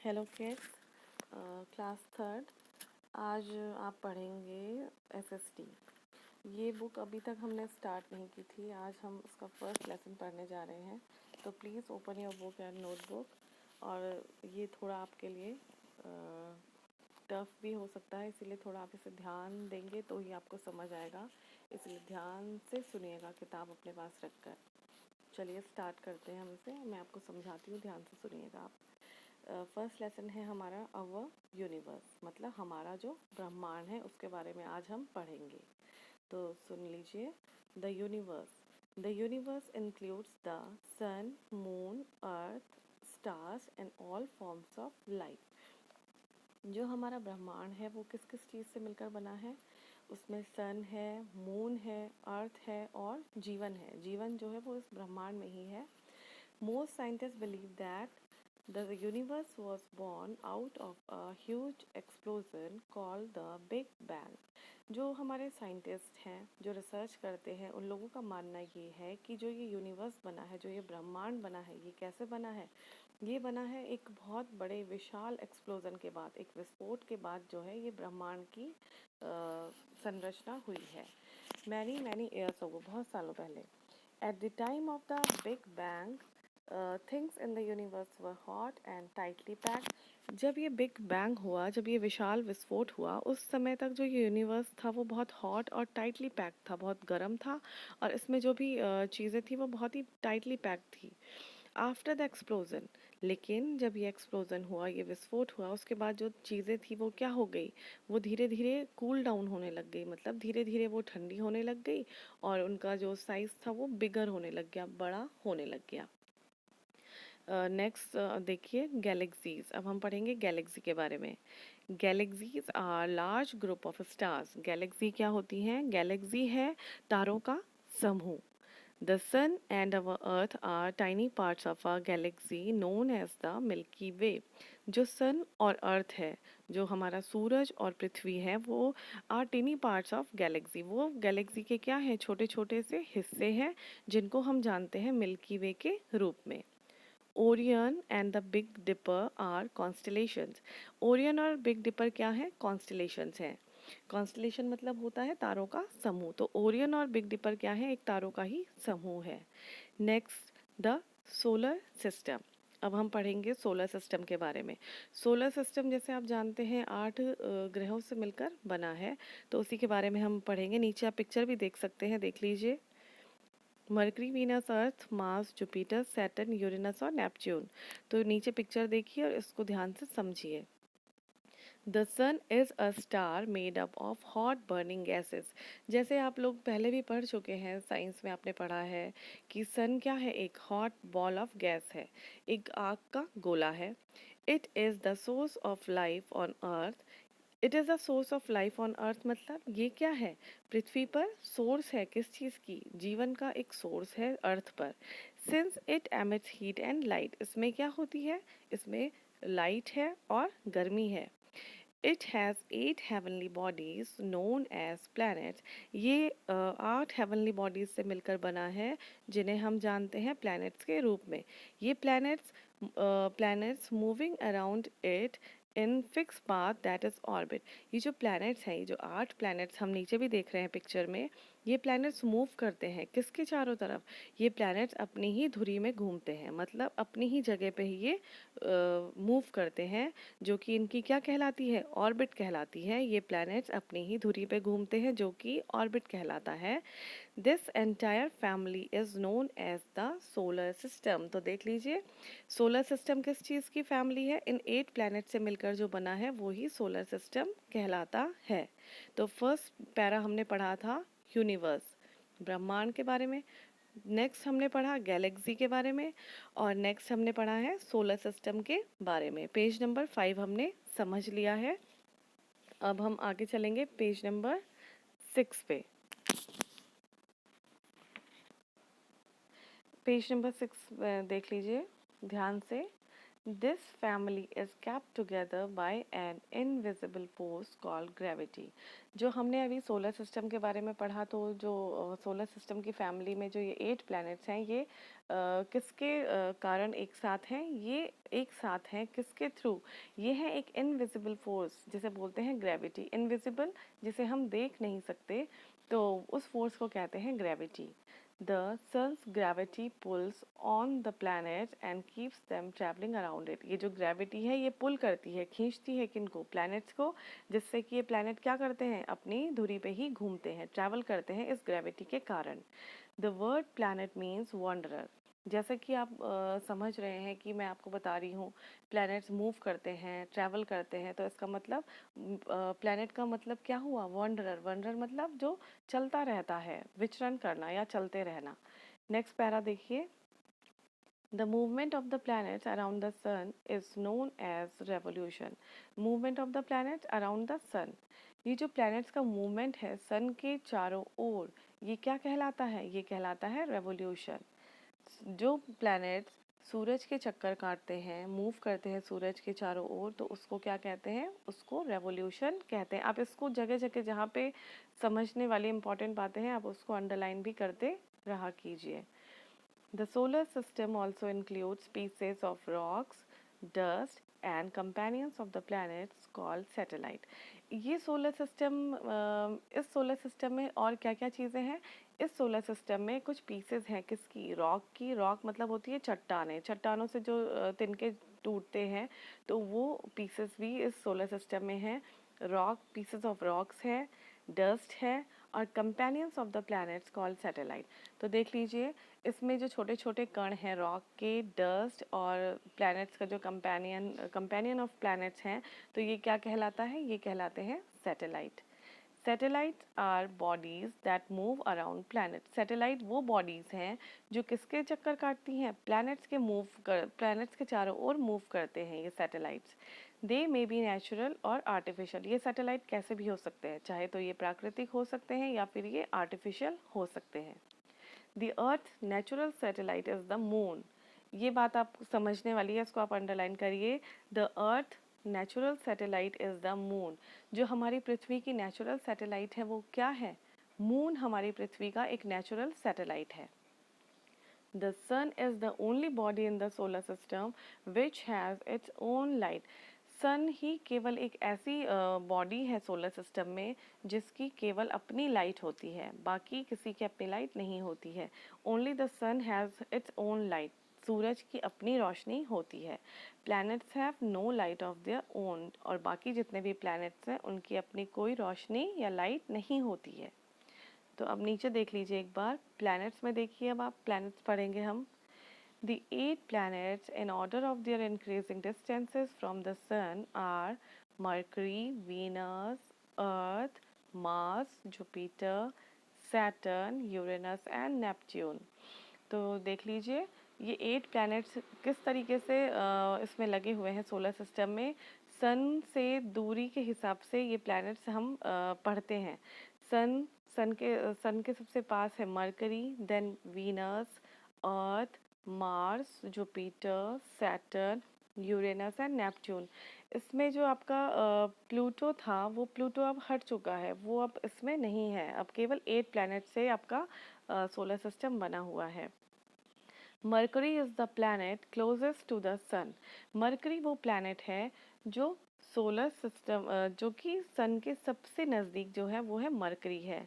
Hello kids, class third. आज आप पढ़ेंगे एसएसटी। ये बुक अभी तक हमने स्टार्ट नहीं की थी। आज हम उसका फर्स्ट लेसन पढ़ने जा रहे हैं। तो please open your book and notebook. और ये थोड़ा आपके लिए टफ भी हो सकता है, इसीलिए थोड़ा आप इसे ध्यान देंगे तो ही आपको समझ आएगा। इसलिए ध्यान से सुनिएगा किताब अपने पास रखकर। चलिए स्टार्ट करते हैं हम इसे। मैं आपको समझाती हूँ, ध्यान से सुनिएगा आप। फर्स्ट लेसन है हमारा अवर यूनिवर्स, मतलब हमारा जो ब्रह्मांड है उसके बारे में आज हम पढ़ेंगे। तो सुन लीजिए। The universe includes the sun, moon, earth, stars and all forms of life. जो हमारा ब्रह्मांड है वो किस किस चीज़ से मिलकर बना है? उसमें सन है, मून है, अर्थ है और जीवन है। जीवन जो है वो इस ब्रह्मांड में ही है। Most scientists believe that the universe was born out of a huge explosion called the Big Bang. जो हमारे साइंटिस्ट हैं, जो रिसर्च करते हैं, उन लोगों का मानना ये है कि जो ये यूनिवर्स बना है, जो ये ब्रह्मांड बना है, ये कैसे बना है? ये बना है एक बहुत बड़े विशाल एक्सप्लोजन के बाद, एक विस्फोट के बाद जो है ये ब्रह्मांड की संरचना हुई है। मैनी ईयर्स अगो, बहुत सालों पहले। At the time of the big bang, things in the universe were hot and tightly packed. जब ये बिग बैंग हुआ, जब ये विशाल विस्फोट हुआ, उस समय तक जो ये यूनिवर्स था वो बहुत हॉट और टाइटली पैक्ड था, बहुत गर्म था। और इसमें जो भी चीज़ें थी वो बहुत ही टाइटली पैक्ड थी। आफ्टर द एक्सप्लोजन, लेकिन जब ये एक्सप्लोजन हुआ, ये विस्फोट हुआ, उसके बाद जो चीज़ें थी वो क्या हो गई? वो धीरे धीरे कूल डाउन होने लग गई, मतलब धीरे धीरे वो ठंडी होने लग गई और उनका जो साइज़ था वो बिगर होने लग गया, बड़ा होने लग गया। नेक्स्ट देखिए, गैलेक्सीज। अब हम पढ़ेंगे गैलेक्सी के बारे में। Galaxies are large group of stars. Galaxy क्या होती हैं? गैलेक्सी है तारों का समूह। The sun and our earth are tiny parts of a galaxy known as the Milky Way. जो सन और अर्थ है, जो हमारा सूरज और पृथ्वी है, वो are tiny parts of galaxy. वो गैलेक्सी के क्या है? छोटे छोटे से हिस्से हैं जिनको हम जानते हैं मिल्की वे के रूप में। Orion and the Big Dipper are constellations. Orion और बिग डिपर क्या है? कॉन्स्टलेशंस हैं। कॉन्स्टलेशन मतलब होता है तारों का समूह। तो ओरियन और बिग डिपर क्या है? एक तारों का ही समूह है। Next, the solar system. अब हम पढ़ेंगे सोलर सिस्टम के बारे में। सोलर सिस्टम जैसे आप जानते हैं 8 ग्रहों से मिलकर बना है, तो उसी के बारे में हम पढ़ेंगे। नीचे आप पिक्चर भी देख सकते हैं, देख लीजिए। Mercury, Venus, Earth, Mars, Jupiter, Saturn, Uranus और नेपच्यून। तो नीचे पिक्चर देखिए और इसको ध्यान से समझिए। The sun is a star made up of hot burning gases. जैसे आप लोग पहले भी पढ़ चुके हैं, साइंस में आपने पढ़ा है कि सन क्या है? एक हॉट बॉल ऑफ गैस है, एक आग का गोला है। It is the source of life on earth. It is the source of life on earth मतलब ये क्या है? पृथ्वी पर सोर्स है किस चीज़ की? जीवन का एक सोर्स है अर्थ पर। Since it emits heat and light, इसमें क्या होती है? इसमें लाइट है और गर्मी है। It has 8 heavenly bodies known as planets. ये 8 हेवनली बॉडीज से मिलकर बना है, जिन्हें हम जानते हैं प्लैनेट्स के रूप में। ये planets moving around it in fix path that is orbit. ये जो प्लैनेट्स हैं, ये जो 8 प्लैनेट्स हम नीचे भी देख रहे हैं पिक्चर में, ये प्लैनेट्स मूव करते हैं किसके चारों तरफ? ये प्लैनेट्स अपनी ही धुरी में घूमते हैं, मतलब अपनी ही जगह पे ही ये मूव करते हैं, जो कि इनकी क्या कहलाती है? ऑर्बिट कहलाती है। ये प्लैनेट्स अपनी ही धुरी पे घूमते हैं, जो कि ऑर्बिट कहलाता है। This entire family is known as the solar system. तो देख लीजिए, सोलर सिस्टम किस चीज़ की फैमिली है? इन 8 प्लैनेट से मिलकर जो बना है वो ही सोलर सिस्टम कहलाता है। तो फर्स्ट पैरा हमने पढ़ा था यूनिवर्स, ब्रह्मांड के बारे में। नेक्स्ट हमने पढ़ा गैलेक्सी के बारे में, और नेक्स्ट हमने पढ़ा है सोलर सिस्टम के बारे में। पेज नंबर 5 हमने समझ लिया है। अब हम आगे चलेंगे पेज नंबर 6 पे। पेज नंबर 6 देख लीजिए ध्यान से। This family is kept together by an invisible force called gravity. जो हमने अभी सोलर सिस्टम के बारे में पढ़ा, तो जो सोलर सिस्टम की फैमिली में जो ये 8 प्लैनेट्स हैं, ये किसके कारण एक साथ हैं? ये एक साथ हैं किसके थ्रू? ये है एक इनविजिबल फोर्स, जिसे बोलते हैं ग्रेविटी। इनविजिबल, जिसे हम देख नहीं सकते, तो उस फोर्स को कहते हैं gravity. The sun's gravity pulls on the planets and keeps them traveling around it. ये जो ग्रेविटी है, ये पुल करती है, खींचती है किनको? प्लैनेट्स को, जिससे कि ये प्लैनेट क्या करते हैं? अपनी धुरी पे ही घूमते हैं, ट्रैवल करते हैं इस ग्रेविटी के कारण। The word planet means wanderer. जैसा कि आप समझ रहे हैं कि मैं आपको बता रही हूँ, प्लैनेट्स मूव करते हैं, ट्रैवल करते हैं, तो इसका मतलब प्लैनेट का मतलब क्या हुआ? वॉन्डरर। वॉन्डरर मतलब जो चलता रहता है, विचरण करना या चलते रहना। नेक्स्ट पैरा देखिए। The movement of the planets around the sun is known as revolution. Movement of the planets around the sun. ये जो planets का movement है sun के चारों ओर, ये क्या कहलाता है? ये कहलाता है revolution. जो प्लैनेट्स सूरज के चक्कर काटते हैं, मूव करते हैं सूरज के चारों ओर, तो उसको क्या कहते हैं? उसको रेवोल्यूशन कहते हैं। आप इसको जगह जगह जहाँ पे समझने वाली इंपॉर्टेंट बातें हैं, आप उसको अंडरलाइन भी करते रहा कीजिए। The solar system also includes pieces of rocks, dust and companions of the planets called satellite. ये सोलर सिस्टम, इस सोलर सिस्टम में और क्या क्या चीज़ें हैं? इस सोलर सिस्टम में कुछ पीसेस हैं किसकी? रॉक की। रॉक मतलब होती है चट्टानें। चट्टानों से जो तिनके टूटते हैं, तो वो पीसेस भी इस सोलर सिस्टम में हैं। रॉक, पीसेस ऑफ रॉक्स है, डस्ट है, और companions of the planets called satellite. तो देख लीजिए, इसमें जो छोटे छोटे कण हैं रॉक के, डस्ट और प्लैनेट्स का जो कंपेनियन ऑफ प्लैनेट्स हैं, तो ये क्या कहलाता है? ये कहलाते हैं satellite. Satellites are bodies that move around planets. Satellite वो बॉडीज हैं जो किसके चक्कर काटती हैं? प्लैनेट्स के चारों ओर मूव करते हैं ये satellites. They may be natural और आर्टिफिशियल। ये सैटेलाइट कैसे भी हो सकते हैं, चाहे तो ये प्राकृतिक हो सकते हैं या फिर ये आर्टिफिशियल हो सकते हैं। The earth natural satellite is the moon. ये बात आप समझने वाली है, इसको आप अंडरलाइन करिए। The earth natural satellite is the moon. जो हमारी पृथ्वी की नेचुरल सैटेलाइट है, वो क्या है? मून हमारी पृथ्वी का एक नेचुरल सैटेलाइट है। The sun is the only body in the solar system which has its own light. सन ही केवल एक ऐसी बॉडी है सोलर सिस्टम में जिसकी केवल अपनी लाइट होती है, बाकी किसी की अपनी लाइट नहीं होती है। Only the sun has its own light. सूरज की अपनी रोशनी होती है। Planets have no light of their own. और बाकी जितने भी प्लैनेट्स हैं, उनकी अपनी कोई रोशनी या लाइट नहीं होती है। तो अब नीचे देख लीजिए एक बार, प्लैनेट्स में देखिए, अब आप प्लैनेट्स पढ़ेंगे हम। The 8 planets in order of their increasing distances from the Sun are Mercury, Venus, Earth, Mars, Jupiter, Saturn, Uranus and Neptune. तो देख लीजिए, ये 8 प्लैनेट्स किस तरीके से इसमें लगे हुए हैं सोलर सिस्टम में। सन से दूरी के हिसाब से ये प्लैनेट्स हम पढ़ते हैं। सन सन के सबसे पास है Mercury, then Venus, Earth, Mars, Jupiter, Saturn, Uranus and Neptune. इसमें जो आपका प्लूटो था, वो प्लूटो अब हट चुका है, वो अब इसमें नहीं है। अब केवल 8 प्लैनेट से आपका सोलर सिस्टम बना हुआ है। Mercury is the planet closest to the sun. Mercury वो प्लैनेट है जो सोलर सिस्टम जो कि सन के सबसे नज़दीक जो है वो है मरकरी है।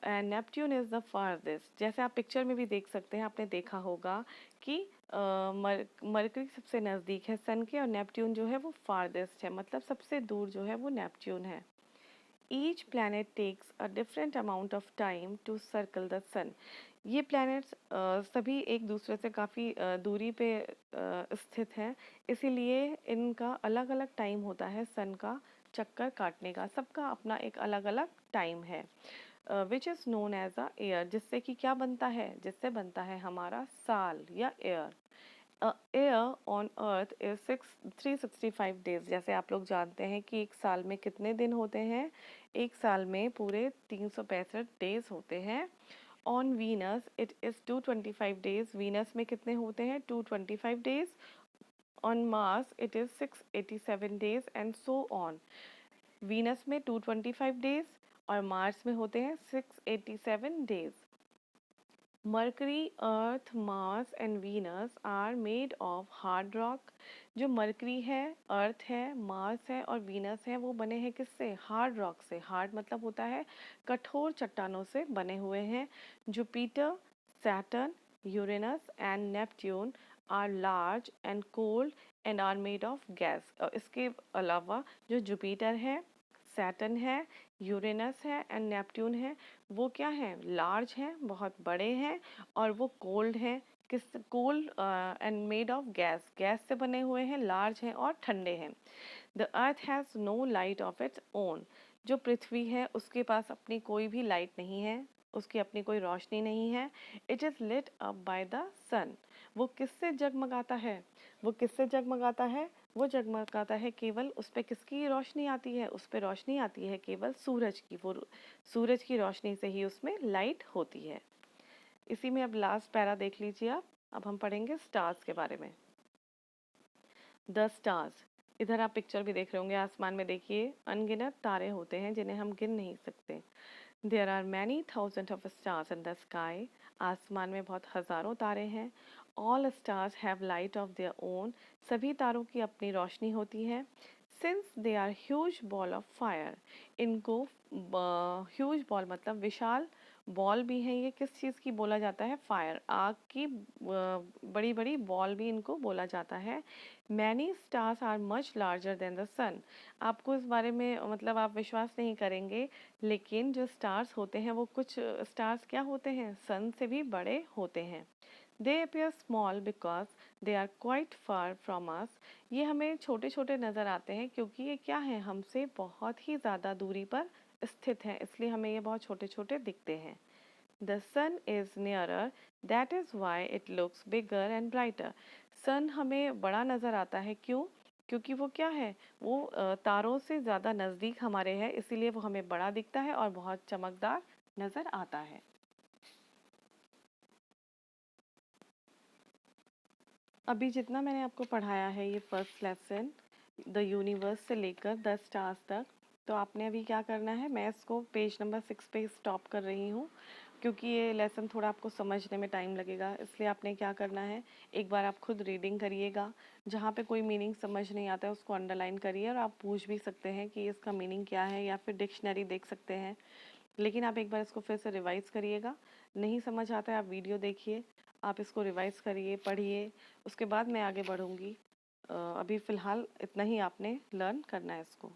And Neptune is the farthest. जैसे आप पिक्चर में भी देख सकते हैं, आपने देखा होगा कि मरकरी सबसे नज़दीक है सन के, और नेपट्यून जो है वो फारदेस्ट है, मतलब सबसे दूर जो है वो नेपट्यून है। Each planet takes a different amount of time to circle the sun. ये प्लैनेट्स सभी एक दूसरे से काफ़ी दूरी पे स्थित हैं, इसीलिए इनका अलग अलग टाइम होता है सन का चक्कर काटने का। सबका अपना एक अलग अलग टाइम है। Which is known as a year, जिससे कि क्या बनता है? जिससे बनता है हमारा साल या year. Year on earth is 365 days. जैसे आप लोग जानते हैं कि एक साल में कितने दिन होते हैं? एक साल में पूरे 365 डेज होते हैं। On Venus it is 225 days. Venus में कितने होते हैं? 225 days. On Mars it is 687 days and so on. Venus में 225 days और मार्स में होते हैं 687 days. Mercury, Earth, Mars and Venus are made of hard rock. जो मरकरी है, अर्थ है, मार्स है और वीनस है वो बने हैं किससे? हार्ड रॉक से. हार्ड मतलब होता है कठोर चट्टानों से बने हुए हैं. Jupiter, Saturn, Uranus and Neptune are large and cold and are made of gas. और इसके अलावा जो जुपिटर है, सैटर्न है, यूरेनस है एंड नेपट्यून है वो क्या हैं? लार्ज हैं, बहुत बड़े हैं और वो कोल्ड हैं. किस? Cold and made of gas. Gas से बने हुए हैं, लार्ज हैं और ठंडे हैं. The earth has no light of its own. जो पृथ्वी है उसके पास अपनी कोई भी लाइट नहीं है, उसकी अपनी कोई रोशनी नहीं है. It is lit up by the sun. वो किससे जगमगाता है? वो किससे जगमगाता है? वो जगमगाता है केवल, उस पर किसकी रोशनी आती है? उस पर रोशनी आती है केवल सूरज की. वो सूरज की रोशनी से ही उसमें लाइट होती है. इसी में अब लास्ट पैरा देख लीजिए आप. अब हम पढ़ेंगे स्टार्स के बारे में. The stars. इधर आप पिक्चर भी देख रहे होंगे. आसमान में देखिए अनगिनत तारे होते हैं जिन्हें हम गिन नहीं सकते. There are many thousand of stars in the sky. आसमान में बहुत हज़ारों तारे हैं. All stars have light of their own. सभी तारों की अपनी रोशनी होती है. Since they are huge ball of fire. इनको ह्यूज बॉल मतलब विशाल बॉल भी हैं. ये किस चीज़ की बोला जाता है? फायर. आग की बड़ी बड़ी बॉल भी इनको बोला जाता है. Many stars are much larger than the sun. आपको इस बारे में मतलब आप विश्वास नहीं करेंगे लेकिन जो स्टार्स होते हैं वो कुछ स्टार्स क्या होते हैं? सन से भी बड़े होते हैं. They appear small because they are quite far from us. ये हमें छोटे छोटे नज़र आते हैं क्योंकि ये क्या है? हमसे बहुत ही ज़्यादा दूरी पर स्थित हैं, इसलिए हमें ये बहुत छोटे छोटे दिखते हैं. The sun is nearer that is why it looks bigger and brighter. Sun हमें बड़ा नज़र आता है. क्यों? क्योंकि वो क्या है? वो तारों से ज़्यादा नज़दीक हमारे है, इसीलिए वो हमें बड़ा दिखता है और बहुत चमकदार नज़र आता है. अभी जितना मैंने आपको पढ़ाया है ये फर्स्ट लेसन द यूनिवर्स से लेकर द स्टार्स तक, तो आपने अभी क्या करना है? मैं इसको पेज नंबर 6 पे स्टॉप कर रही हूँ क्योंकि ये लेसन थोड़ा आपको समझने में टाइम लगेगा. इसलिए आपने क्या करना है, एक बार आप खुद रीडिंग करिएगा. जहाँ पे कोई मीनिंग समझ नहीं आता है उसको अंडरलाइन करिए और आप पूछ भी सकते हैं कि इसका मीनिंग क्या है या फिर डिक्शनरी देख सकते हैं. लेकिन आप एक बार इसको फिर से रिवाइज़ करिएगा. नहीं समझ आता है आप वीडियो देखिए, आप इसको रिवाइज़ करिए, पढ़िए, उसके बाद मैं आगे बढ़ूँगी. अभी फ़िलहाल इतना ही आपने लर्न करना है इसको.